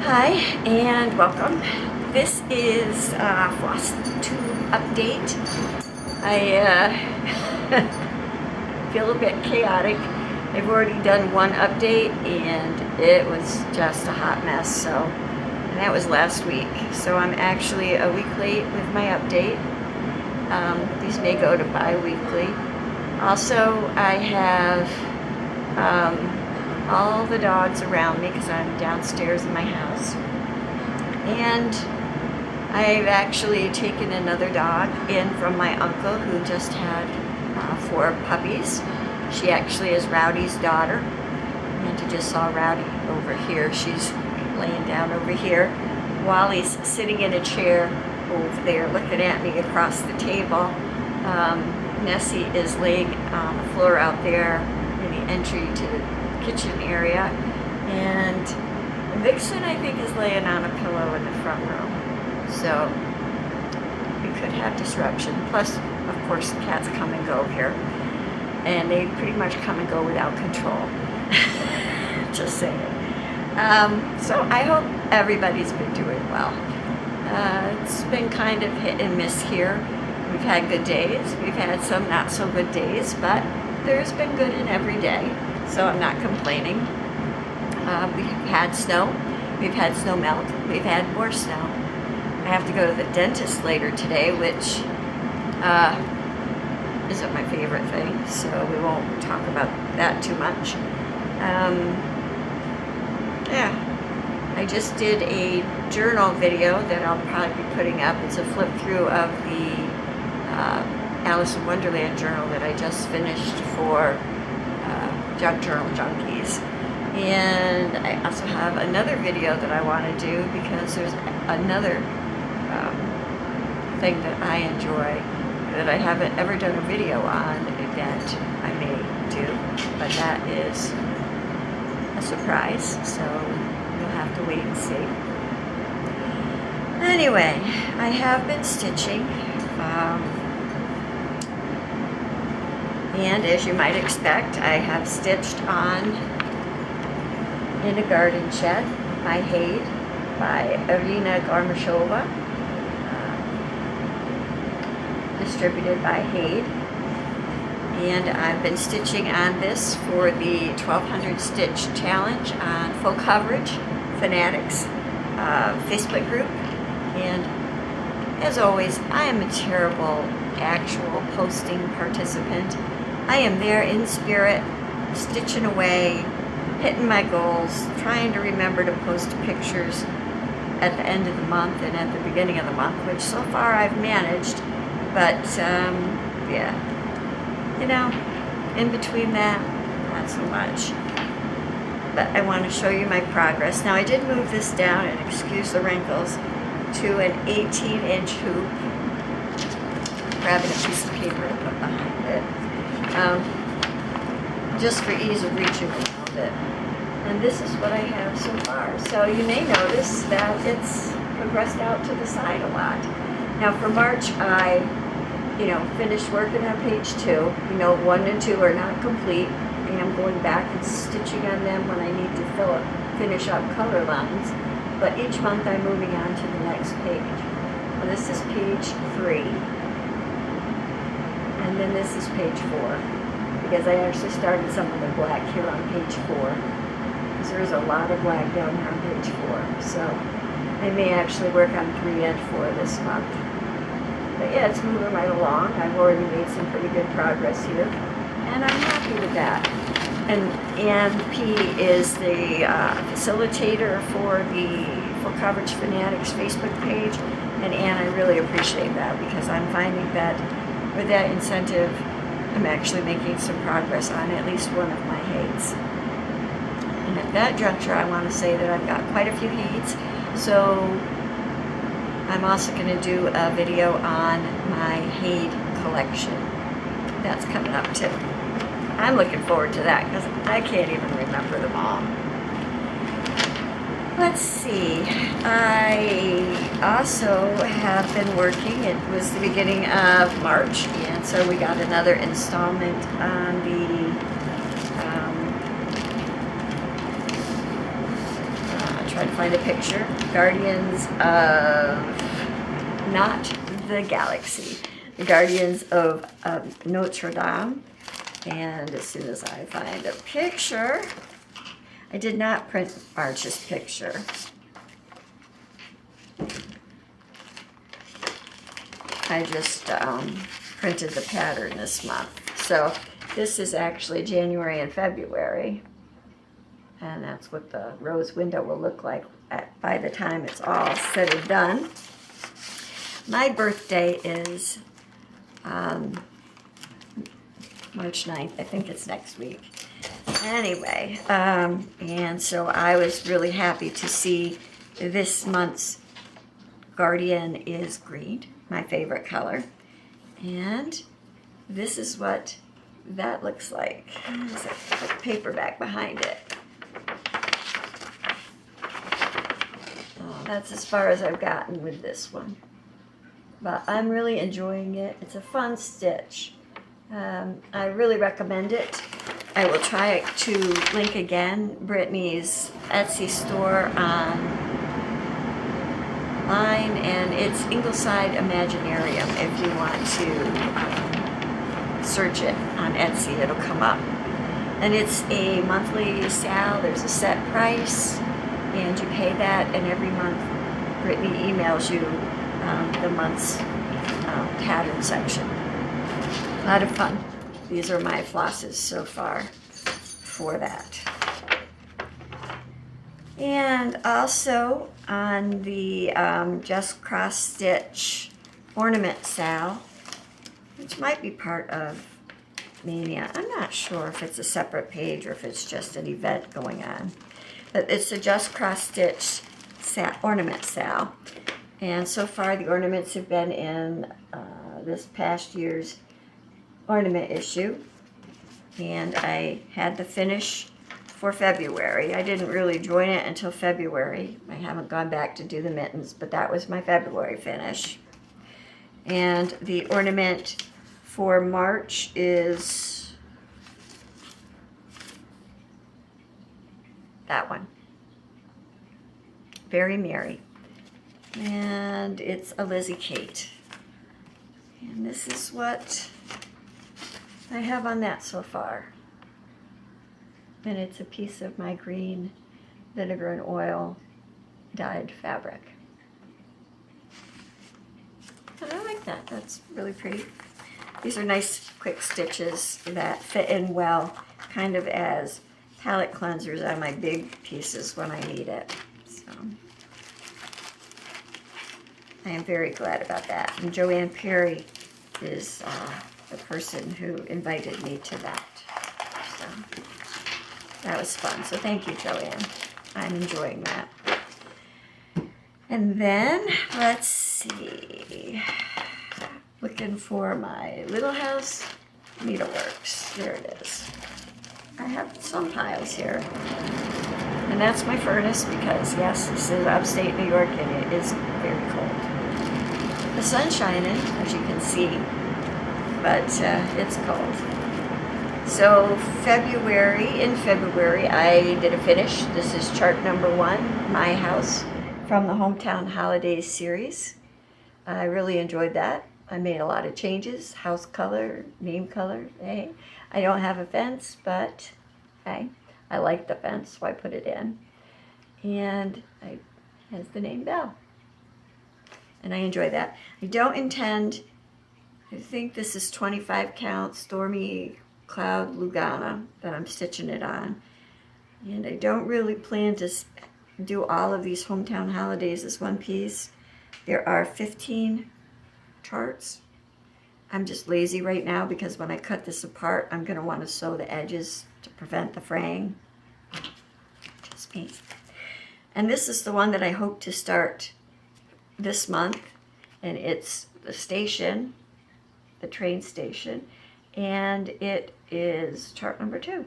Hi and welcome. This is FlossTube update. I feel a bit chaotic. I've already done one update and it was just a hot mess. And that was last week. So I'm actually a week late with my update. These may go to bi-weekly. Also, I have all the dogs around me because I'm downstairs in my house, and I've actually taken another dog in from my uncle who just had 4 puppies. She actually is Rowdy's daughter, and you just saw Rowdy over here. She's laying down over here. Wally's sitting in a chair over there looking at me across the table. Nessie is laying on the floor out there in the entry to the kitchen area, and Vixen, I think, is laying on a pillow in the front room. So we could have disruption. Plus, of course, the cats come and go here, and they pretty much come and go without control. Just saying. So I hope everybody's been doing well. It's been kind of hit and miss here. We've had good days. We've had some not so good days, but there's been good in every day. So I'm not complaining. We've had snow, we've had snow melt, we've had more snow. I have to go to the dentist later today, which isn't my favorite thing, so we won't talk about that too much. Yeah, I just did a journal video that I'll probably be putting up. It's a flip through of the Alice in Wonderland journal that I just finished for Junk Journal Junkies. And I also have another video that I want to do because there's another thing that I enjoy that I haven't ever done a video on that I may do, but that is a surprise, so you'll have to wait and see. Anyway, I have been stitching. And as you might expect, I have stitched on In a Garden Shed by Hade, by Irina Garmashova, distributed by Hade. And I've been stitching on this for the 1200 Stitch Challenge on Full Coverage Fanatics Facebook group. And as always, I am a terrible actual posting participant. I am there in spirit, stitching away, hitting my goals, trying to remember to post pictures at the end of the month and at the beginning of the month, which so far I've managed, but yeah, you know, in between that, not so much. But I want to show you my progress. Now I did move this down, and excuse the wrinkles, to an 18-inch hoop. Grabbing a piece of paper to put behind it. Just for ease of reaching around it. And this is what I have so far. So you may notice that it's progressed out to the side a lot. Now for March, I, finished working on page 2. 1 and 2 are not complete. I am going back and stitching on them when I need to finish up color lines. But each month I'm moving on to the next page. Well, this is page 3. And then this is page 4, because I actually started some of the black here on page 4, because there's a lot of black down here on page 4. So I may actually work on 3 and 4 this month. But yeah, it's moving right along. I've already made some pretty good progress here, and I'm happy with that. And Ann P. is the facilitator for the Full Coverage Fanatics Facebook page, and Ann, I really appreciate that, because I'm finding that with that incentive, I'm actually making some progress on at least one of my Hades. And at that juncture, I want to say that I've got quite a few Hades, so I'm also going to do a video on my Hade collection. That's coming up too. I'm looking forward to that, because I can't even remember them all. Let's see, I also have been working. It was the beginning of March, and so we got another installment on the find a picture. Guardians of, not the galaxy, the Guardians of Notre. And as soon as I find a picture, I did not print Arch's picture. I just printed the pattern this month. So this is actually January and February. And that's what the rose window will look like by the time it's all said and done. My birthday is March 9th. I think it's next week. Anyway, and so I was really happy to see this month's Guardian is green, my favorite color. And this is what that looks like. There's a paperback behind it. That's as far as I've gotten with this one. But I'm really enjoying it. It's a fun stitch. I really recommend it. I will try to link again Brittany's Etsy store online, and it's Ingleside Imaginarium. If you want to search it on Etsy, it'll come up. And it's a monthly sale. There's a set price, and you pay that, and every month Brittany emails you the month's pattern section. A lot of fun. These are my flosses so far for that. And also on the Just Cross Stitch ornament sale, which might be part of Mania. I'm not sure if it's a separate page or if it's just an event going on. But it's a Just Cross Stitch ornament sale. And so far the ornaments have been in this past year's ornament issue. And I had the finish for February. I didn't really join it until February. I haven't gone back to do the mittens, but that was my February finish. And the ornament for March is that one. Very Merry. And it's a Lizzie Kate. And this is what I have on that so far. And it's a piece of my green vinegar and oil dyed fabric. And I like that. That's really pretty. These are nice quick stitches that fit in well, kind of as palette cleansers on my big pieces when I need it. So I am very glad about that. And Joanne Perry is the person who invited me to that. So that was fun. So thank you, Joanne. I'm enjoying that. And then, let's see. Looking for my Little House Needleworks. There it is. I have some piles here. And that's my furnace because, yes, this is upstate New York and it is very cold. The sun's shining, as you can see, but it's cold. So in February, I did a finish. This is chart number 1, My House, from the Hometown Holidays series. I really enjoyed that. I made a lot of changes, house color, name color. Hey, I don't have a fence, but hey, I like the fence, so I put it in. And it has the name Belle. And I enjoy that. I don't intend, I think this is 25 count Stormy Cloud Lugana that I'm stitching it on. And I don't really plan to do all of these Hometown Holidays as one piece. There are 15 charts. I'm just lazy right now because when I cut this apart, I'm going to want to sew the edges to prevent the fraying. Just me. And this is the one that I hope to start this month, and it's the station, the train station, and it is chart number 2.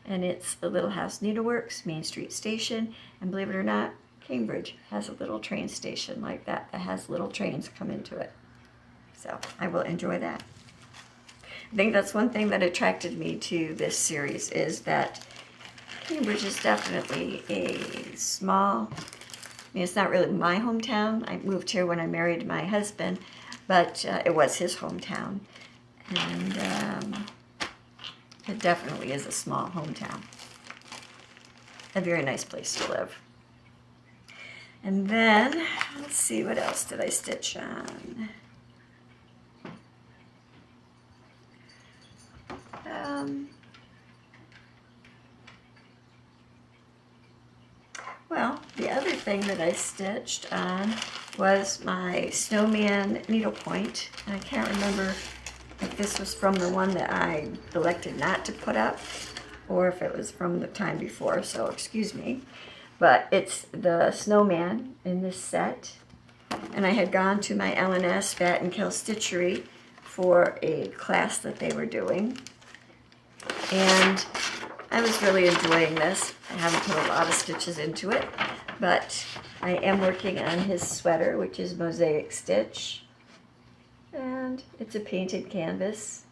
And it's the Little House Needleworks, Main Street Station, and believe it or not, Cambridge has a little train station like that has little trains come into it. So I will enjoy that. I think that's one thing that attracted me to this series is that Cambridge is definitely a small, I mean, it's not really my hometown. I moved here when I married my husband, but it was his hometown. And it definitely is a small hometown. A very nice place to live. And then, let's see, what else did I stitch on? Well, the other thing that I stitched on was my Snowman needlepoint. And I can't remember if this was from the one that I elected not to put up or if it was from the time before, so excuse me. But it's the Snowman in this set. And I had gone to my L&S Bat and Kill Stitchery for a class that they were doing. And I was really enjoying this. I haven't put a lot of stitches into it, but I am working on his sweater, which is mosaic stitch. And it's a painted canvas.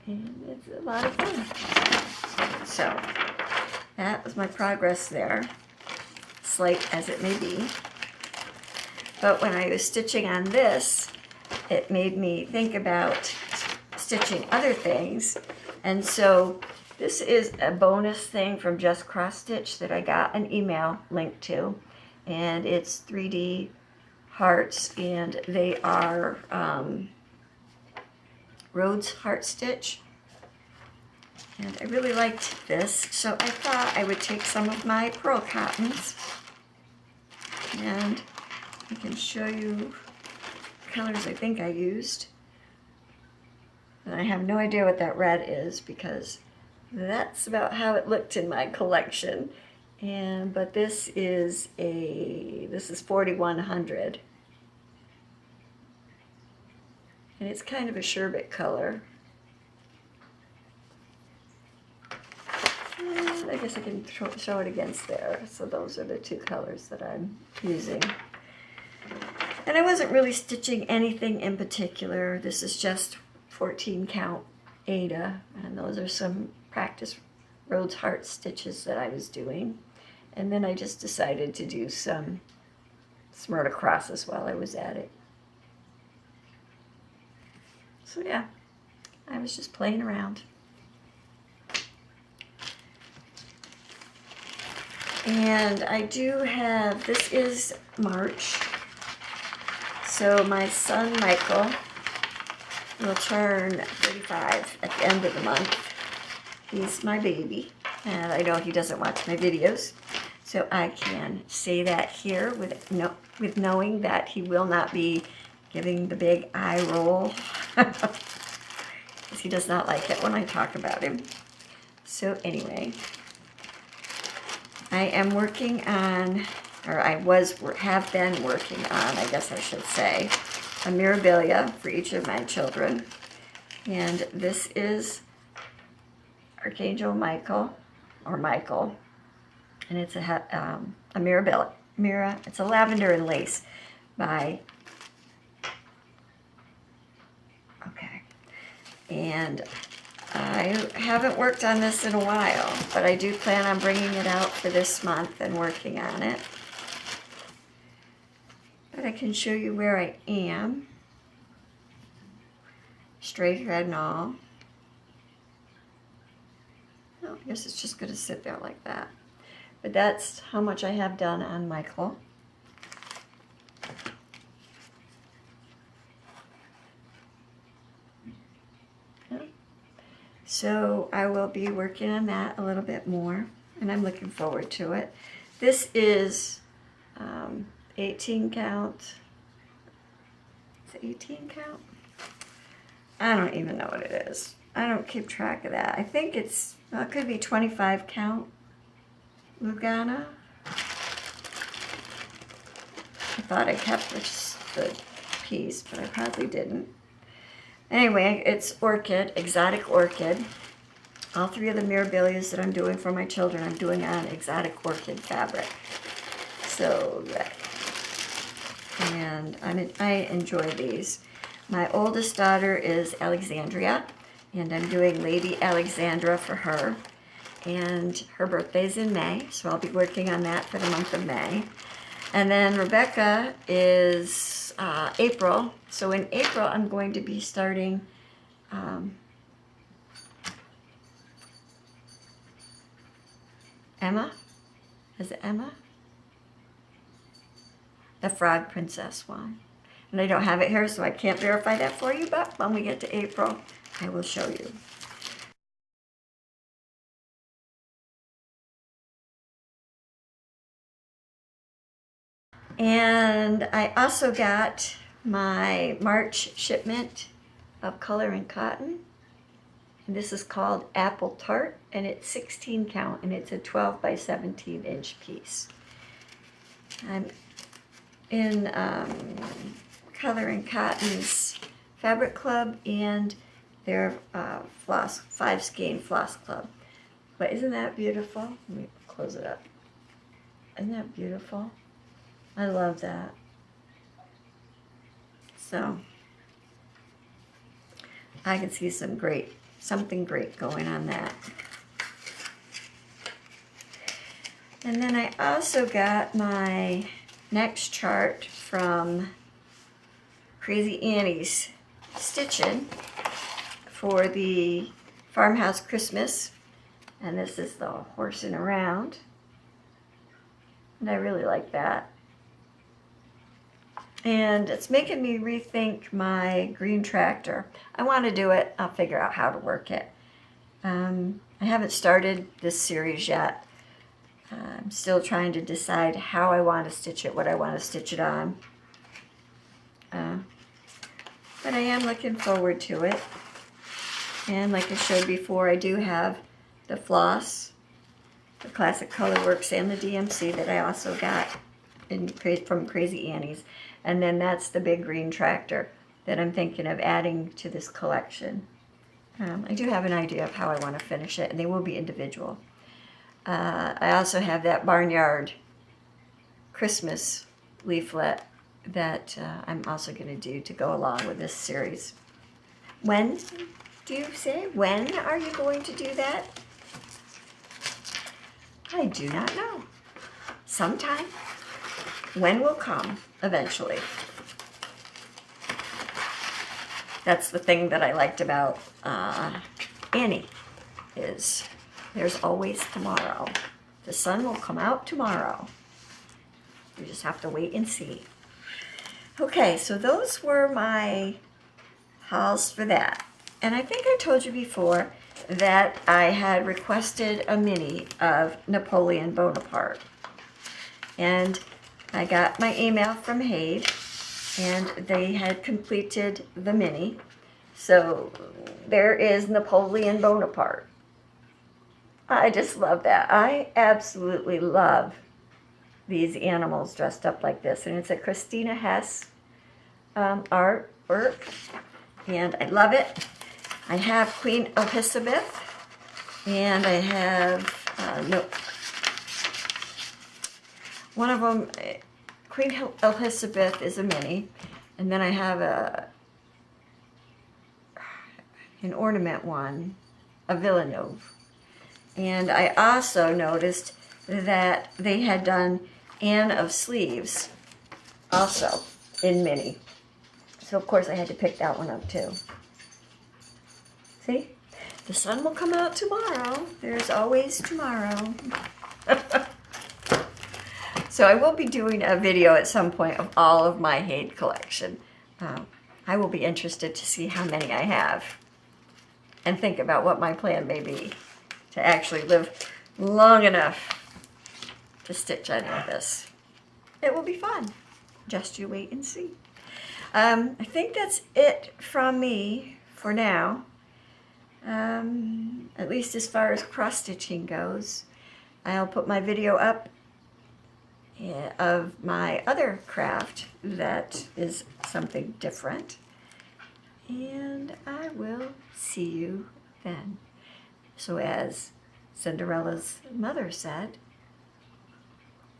And it's a lot of fun. So that was my progress there, slight as it may be. But when I was stitching on this, it made me think about stitching other things. And so this is a bonus thing from Just Cross Stitch that I got an email link to. And it's 3D hearts, and they are Rhodes Heart Stitch. And I really liked this, so I thought I would take some of my pearl cottons, and I can show you colors I think I used. And I have no idea what that red is because that's about how it looked in my collection. But this is 4100. And it's kind of a sherbet color. And I guess I can show it against there. So those are the two colors that I'm using. And I wasn't really stitching anything in particular. This is just 14 count Ada, and those are some practice Rhodes Heart stitches that I was doing. And then I just decided to do some Smyrna crosses while I was at it. So yeah, I was just playing around. And I do have, this is March, so my son Michael will turn 35 at the end of the month. He's my baby, and I know he doesn't watch my videos, so I can say that here with knowing that he will not be giving the big eye roll, because he does not like it when I talk about him. So anyway, I am working on, or have been working on, I guess I should say, a mirabilia for each of my children. And this is Archangel Michael, or Michael, and it's a mirabilia. It's a lavender and lace by, okay. And I haven't worked on this in a while, but I do plan on bringing it out for this month and working on it. But I can show you where I am. Straight thread and all. Well, I guess it's just going to sit there like that. But that's how much I have done on Michael. So I will be working on that a little bit more, and I'm looking forward to it. This is 18 count. Is it 18 count? I don't even know what it is. I don't keep track of that. I think it's, well, it could be 25 count Lugana. I thought I kept the piece, but I probably didn't. Anyway, it's orchid, exotic orchid. All three of the mirabilias that I'm doing for my children, I'm doing on exotic orchid fabric. So, and I enjoy these. My oldest daughter is Alexandria, and I'm doing Lady Alexandra for her. and her birthday's in May, so I'll be working on that for the month of May. And then Rebecca is April, so in April I'm going to be starting Emma? Is it Emma? The Frog Princess one. And I don't have it here, so I can't verify that for you, but when we get to April, I will show you. And I also got my March shipment of color and cotton. And this is called Apple Tart, and it's 16 count, and it's a 12 by 17 inch piece. I'm in Color and Cotton's Fabric Club and their 5-skein Floss Club. But isn't that beautiful? Let me close it up. Isn't that beautiful? I love that. So I can see something great going on that. And then I also got my next chart from Crazy Annie's Stitching for the Farmhouse Christmas. And this is the horsing around. And I really like that. And it's making me rethink my green tractor. I want to do it. I'll figure out how to work it. I haven't started this series yet. I'm still trying to decide how I want to stitch it, what I want to stitch it on. But I am looking forward to it. And like I showed before, I do have the floss, the Classic Colorworks, and the DMC that I also got from Crazy Annie's. And then that's the big green tractor that I'm thinking of adding to this collection. I do have an idea of how I want to finish it, and they will be individual. I also have that Barnyard Christmas leaflet that I'm also going to do to go along with this series. When do you say? When are you going to do that? I do not know. Sometime. When will come eventually. That's the thing that I liked about Annie, is there's always tomorrow. The sun will come out tomorrow. You just have to wait and see. Okay, so those were my hauls for that. And I think I told you before that I had requested a mini of Napoleon Bonaparte. And I got my email from Haid, and they had completed the mini. So there is Napoleon Bonaparte. I just love that. I absolutely love these animals dressed up like this. And it's a Christina Hess artwork, and I love it. I have Queen Elizabeth, and I have, one of them, Queen Elizabeth is a mini, and then I have an ornament one, a Villeneuve. And I also noticed that they had done Anne of Sleeves also in mini. So of course I had to pick that one up too. See? The sun will come out tomorrow. There's always tomorrow. So I will be doing a video at some point of all of my Haid collection. I will be interested to see how many I have and think about what my plan may be to actually live long enough to stitch any of this. It will be fun. Just you wait and see. I think that's it from me for now. At least as far as cross-stitching goes. I'll put my video up of my other craft that is something different. And I will see you then. So as Cinderella's mother said,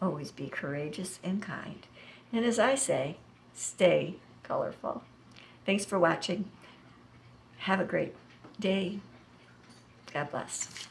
always be courageous and kind. And as I say, stay colorful. Thanks for watching. Have a great day. God bless.